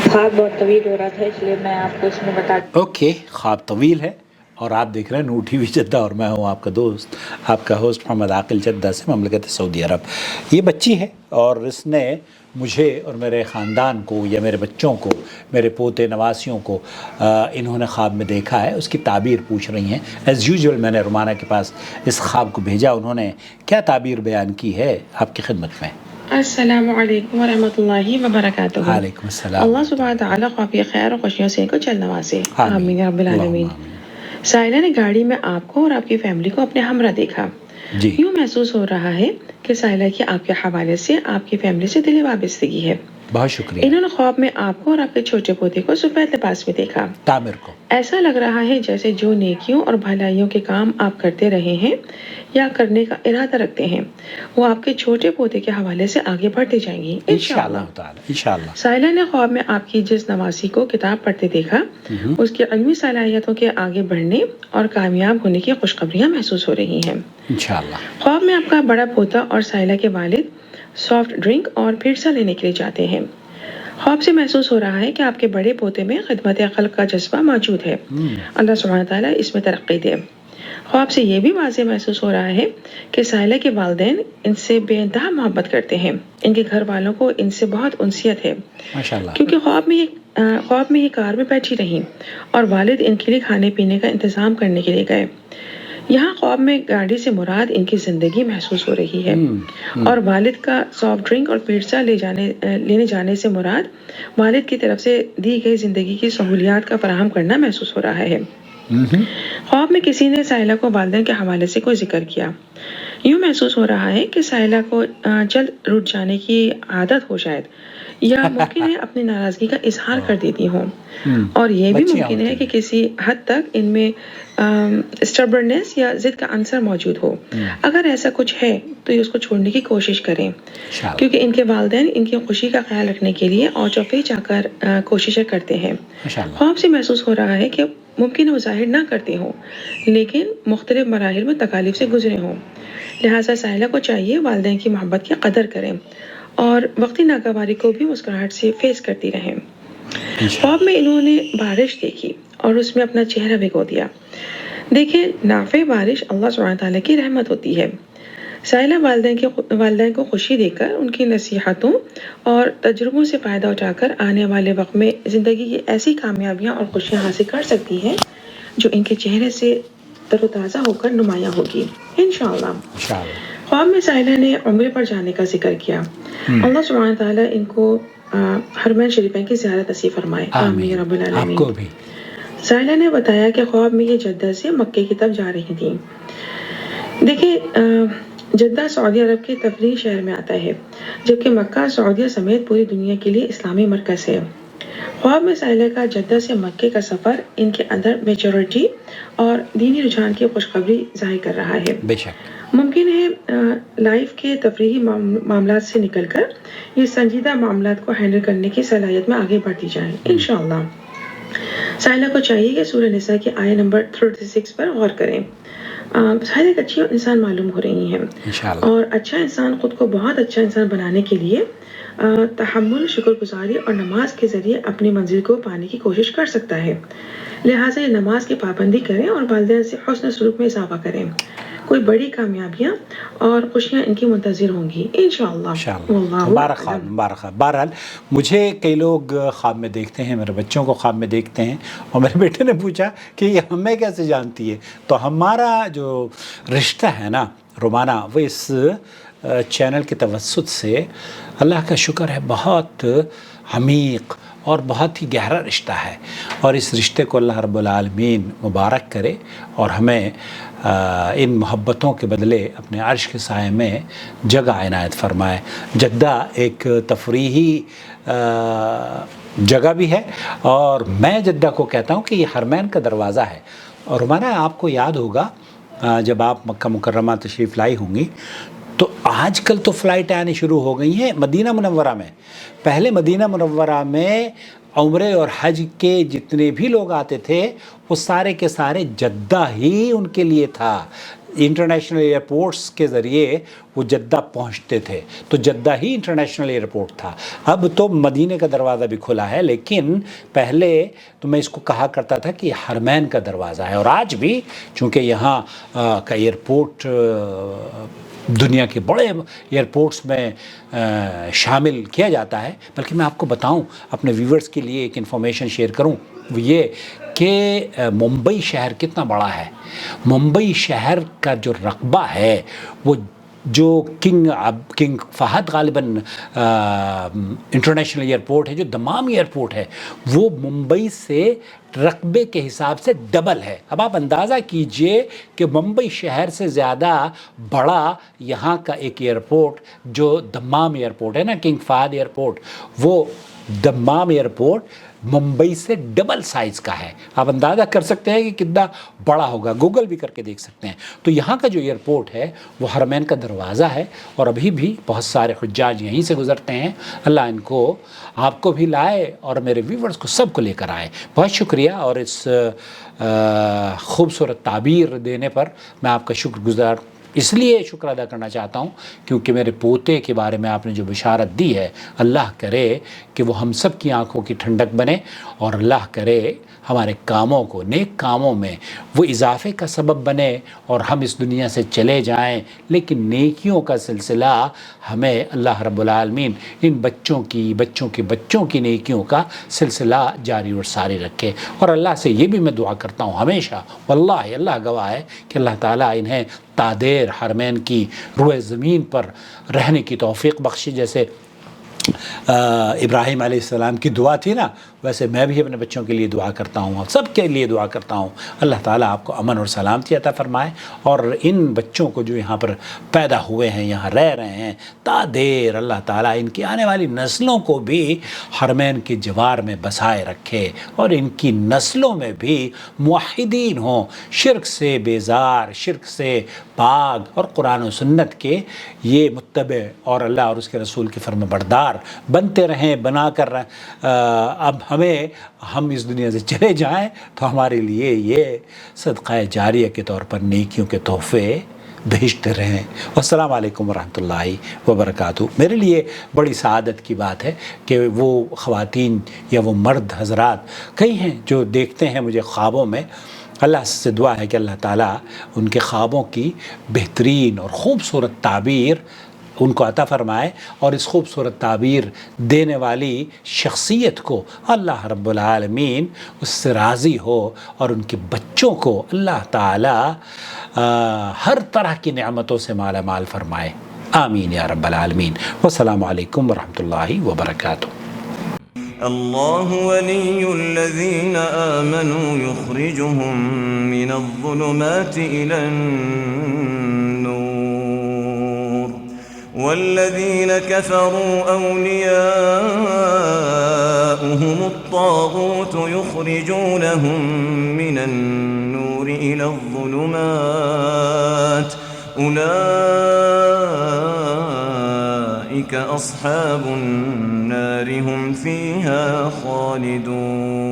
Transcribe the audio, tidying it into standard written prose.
ख्वाब बहुत तवील हो रहा था, इसलिए मैं आपको इसमें बता ओके, ख्वाब तवील है और आप देख रहे हैं नूर टीवी जद्दा और मैं हूं आपका दोस्त, आपका होस्ट मोहम्मद आकिल जद्दा से ममलकत सऊदी अरब। ये बच्ची है और इसने मुझे और मेरे ख़ानदान को या मेरे बच्चों को, मेरे पोते नवासियों को इन्होंने ख्वाब में देखा है, उसकी ताबीर पूछ रही हैं। एज़ यूजुअल मैंने रुमाना के पास इस ख्वाब को भेजा, उन्होंने क्या ताबीर बयान की है आपकी खिदमत में। अस्सलामु अलैकुम वरहमतुल्लाहि वबरकातुहू। वालेकुम अस्सलाम। अल्लाह सुब्हानहू व तआला ख्वाब खैर और खुशियों से इनको चल नवाजे। आमीन या रब्बिल आलमीन। आमीन। साहिला ने गाड़ी में आपको और आपकी फैमिली को अपने हमरा देखा। जी, यूँ महसूस हो रहा है कि साहिला की आपके हवाले से आपकी फैमिली से दिली वाबस्तगी है। बहुत शुक्रिया। इन्होंने ख्वाब में आपको और आपके छोटे पोते को सफेद लिबास में देखा। तामिर को ऐसा लग रहा है जैसे जो नेकियों और भलाइयों के काम आप करते रहे हैं या करने का इरादा रखते हैं, वो आपके छोटे पोते के हवाले से आगे बढ़ते जाएंगी इंशाअल्लाह ताला, इंशाअल्लाह। साहिला ने ख्वाब में आपकी जिस नवासी को किताब पढ़ते देखा, उसकी इल्मी सलाहियतों के आगे बढ़ने और कामयाब होने की खुशखबरियाँ महसूस हो रही हैं इंशाअल्लाह। ख्वाब में आपका बड़ा पोता और साहिला के वालिद सॉफ्ट ड्रिंक और पिज़्ज़ा लेने के लिए जाते हैं। ख्वाब से महसूस हो रहा है कि आपके बड़े पोते में खिदमत खल्क का जज्बा मौजूद है। अल्लाह सुब्हानहू व तआला इसमें तरक्की दे। ख्वाब से ये भी वाज़ेह महसूस हो रहा है कि साहिला के वालिदैन इनसे बेइंतहा मोहब्बत करते हैं। इनके घर वालों को इनसे बहुत उनसियत है, माशाअल्लाह। क्योंकि ख्वाब में ये कार में बैठी रहीं और वालिद इनके लिए खाने पीने का इंतज़ाम करने के लिए गए। यहाँ ख्वाब में गाड़ी से मुराद इनकी ज़िंदगी महसूस हो रही है और वालिद का सॉफ्ट ड्रिंक और पिज़्ज़ा लेने जाने से मुराद वालिद की तरफ से दी गई ज़िंदगी की सहूलियात का फराहम करना महसूस हो रहा है। ख्वाब में किसी ने साहिला को वालिदैन के हवाले से कोई जिक्र किया। यूँ महसूस हो रहा है कि साहिला को जल्द रूठ जाने की आदत हो शायद, या मुमकिन है अपनी नाराज़गी का इजहार कर देती हों, और ये भी मुमकिन है कि किसी हद तक इनमें स्टबर्नेस या जिद का अंसर मौजूद हो। अगर ऐसा कुछ है तो ये उसको छोड़ने की कोशिश करें, क्योंकि इनके वालिदैन इनकी खुशी का ख्याल रखने के लिए और चौफे चाकर कोशिशें करते हैं। ख्वाब से महसूस हो रहा है कि मुमकिन वो जाहिर ना करते हों, लेकिन मुख्तलिफ मराहिल में तकालीफ से गुजरे हों। लिहाजा साहिला को चाहिए वालिदैन की मोहब्बत की कदर करें और वक्ती नागवारी को भी मुस्कुराहट से फेस करती रहें। ख्वाब में इन्होंने बारिश देखी और उसमें अपना चेहरा भिगो दिया। देखिए, नाफे बारिश अल्लाह सुब्हानहू व तआला की रहमत होती है। साहिला वालिदैन को खुशी देकर उनकी नसीहतों और तजुर्बों से फ़ायदा उठाकर आने वाले वक्त में ज़िंदगी की ऐसी कामयाबियाँ और खुशियाँ हासिल कर सकती हैं जो इनके चेहरे से तरोताज़ा होकर नुमायाँ होगी इंशाअल्लाह। ख्वाब में साहिला ने उम्रे पर जाने का जिक्र किया। अल्लाह सुब्हानहू व तआला इनको हरमैन शरीफैन की ज़ियारत नसीब फरमाए। आमीन या रब्बिल आलमीन। आपको भी। साहिला ने बताया कि ख्वाब में ये जद्दा से मक्के की तरफ जा रही थी। देखिए, जद्दा सऊदी अरब के तफरीह शहर में आता है, जबकि मक्का सऊदीया समेत पूरी दुनिया के लिए इस्लामी मरकज़ है। ख्वाब में साहिला का जद्दा से मक्के का सफ़र इनके अंदर मैच्योरिटी और दीनी रुझान की खुशखबरी ज़ाहिर कर रहा है। बेशक मुमकिन है लाइफ के तफरीही मामलात से निकलकर ये संजीदा मामलात को हैंडल करने की सलाहियत में आगे बढ़ती जाएं इंशाअल्लाह। साहिला को चाहिए कि सूरह निसा की आयत नंबर 36 पर गौर करें। साहिला एक अच्छी इंसान मालूम हो रही हैं और अच्छा इंसान खुद को बहुत अच्छा इंसान बनाने के लिए तहम्मुल, शुक्रगुजारी और नमाज के ज़रिए अपनी मंजिल को पाने की कोशिश कर सकता है। लिहाजा ये नमाज की पाबंदी करें और वालिदैन से हुस्न सलूक में इजाफा करें। कोई बड़ी कामयाबियाँ और खुशियाँ इनकी मुंतज़िर होंगी इंशाअल्लाह। मुबारक मुबारक। बहरहाल मुझे कई लोग ख्वाब में देखते हैं, मेरे बच्चों को ख्वाब में देखते हैं और मेरे बेटे ने पूछा कि ये हमें कैसे जानती है। तो हमारा जो रिश्ता है ना रोमाना, वो इस चैनल के तवस्सुत से अल्लाह का शुक्र है बहुत हमीक और बहुत ही गहरा रिश्ता है, और इस रिश्ते को अल्लाह रब्बुल आलमीन मुबारक करे और हमें इन मोहब्बतों के बदले अपने अर्श के साए में जगह इनायत फरमाए। जद्दा एक तफरीही जगह भी है और मैं जद्दा को कहता हूँ कि ये हरमैन का दरवाज़ा है। और रोमाना, आपको याद होगा जब आप मक्का मुकर्रमा तशरीफ़ लाई होंगी तो आजकल तो फ़्लाइट आनी शुरू हो गई हैं मदीना मुनव्वरा में। पहले मदीना मुनव्वरा में उम्रे और हज के जितने भी लोग आते थे वो सारे के सारे जद्दा ही उनके लिए था। انٹرنیشنل ایئرپورٹس کے ذریعے وہ جدہ پہنچتے تھے، تو جدہ ہی انٹرنیشنل ایئرپورٹ تھا۔ اب تو مدینے کا دروازہ بھی کھلا ہے، لیکن پہلے تو میں اس کو کہا کرتا تھا کہ یہ حرمین کا دروازہ ہے، اور آج بھی چونکہ یہاں کا ایئرپورٹ دنیا کے بڑے ایئرپورٹس میں شامل کیا جاتا ہے۔ بلکہ میں آپ کو بتاؤں، اپنے ویورز کے لیے ایک انفارمیشن شیئر کروں، وہ یہ کہ ممبئی شہر کتنا بڑا ہے۔ ممبئی شہر کا جو رقبہ ہے وہ جو کنگ فہد غالباً انٹرنیشنل ایئرپورٹ ہے، جو دمام ایئرپورٹ ہے، وہ ممبئی سے رقبے کے حساب سے ڈبل ہے۔ اب آپ اندازہ کیجئے کہ ممبئی شہر سے زیادہ بڑا یہاں کا ایک ایئرپورٹ جو دمام ایئرپورٹ ہے نا، کنگ فہد ایئرپورٹ، وہ دمام ایئرپورٹ ممبئی سے ڈبل سائز کا ہے۔ آپ اندازہ کر سکتے ہیں کہ کتنا بڑا ہوگا، گوگل بھی کر کے دیکھ سکتے ہیں۔ تو یہاں کا جو ایئرپورٹ ہے وہ حرمین کا دروازہ ہے، اور ابھی بھی بہت سارے حجاج یہیں سے گزرتے ہیں۔ اللہ ان کو، آپ کو بھی لائے اور میرے ویورز کو سب کو لے کر آئے۔ بہت شکریہ، اور اس خوبصورت تعبیر دینے پر میں آپ کا شکر گزار اس لیے شکر ادا کرنا چاہتا ہوں کیونکہ میرے پوتے کے بارے میں آپ نے جو بشارت دی ہے، اللہ کرے کہ وہ ہم سب کی آنکھوں کی ٹھنڈک بنے، اور اللہ کرے ہمارے کاموں کو، نیک کاموں میں وہ اضافے کا سبب بنے، اور ہم اس دنیا سے چلے جائیں لیکن نیکیوں کا سلسلہ ہمیں اللہ رب العالمین ان بچوں کے بچوں کی نیکیوں کا سلسلہ جاری اور ساری رکھے۔ اور اللہ سے یہ بھی میں دعا کرتا ہوں ہمیشہ، واللہ اللہ گواہ ہے کہ اللہ تعالیٰ انہیں تادیر حرمین کی روئے زمین پر رہنے کی توفیق بخشی۔ جیسے ابراہیم علیہ السلام کی دعا تھی نا، ویسے میں بھی اپنے بچوں کے لیے دعا کرتا ہوں، اور سب کے لیے دعا کرتا ہوں اللہ تعالیٰ آپ کو امن اور سلامتی عطا فرمائے، اور ان بچوں کو جو یہاں پر پیدا ہوئے ہیں، یہاں رہ رہے ہیں تا دیر، اللہ تعالیٰ ان کی آنے والی نسلوں کو بھی حرمین کے جوار میں بسائے رکھے، اور ان کی نسلوں میں بھی موحدین ہوں، شرک سے بیزار، شرک سے پاک، اور قرآن و سنت کے یہ متبع، اور اللہ اور اس کے رسول کے فرما بردار بنتے رہیں، بنا کر اب ہم اس دنیا سے چلے جائیں تو ہمارے لیے یہ صدقہ جاریہ کے طور پر نیکیوں کے تحفے بھیجتے رہیں۔ والسلام علیکم ورحمۃ اللہ وبرکاتہ۔ میرے لیے بڑی سعادت کی بات ہے کہ وہ خواتین یا وہ مرد حضرات کئی ہیں جو دیکھتے ہیں مجھے خوابوں میں۔ اللہ سے دعا ہے کہ اللہ تعالیٰ ان کے خوابوں کی بہترین اور خوبصورت تعبیر ان کو عطا فرمائے، اور اس خوبصورت تعبیر دینے والی شخصیت کو اللہ رب العالمین اس سے راضی ہو، اور ان کے بچوں کو اللہ تعالیٰ ہر طرح کی نعمتوں سے مالا مال فرمائے، آمین یا رب العالمین۔ والسلام علیکم ورحمۃ اللہ وبرکاتہ۔ اللہ ولی الذین آمنوا یخرجهم من الظلمات إلى النور والذین كفروا أولیاؤهم الطاغوت یخرجونهم من النور إلى الظلمات أولئك أصحاب النار هم فيها خالدون۔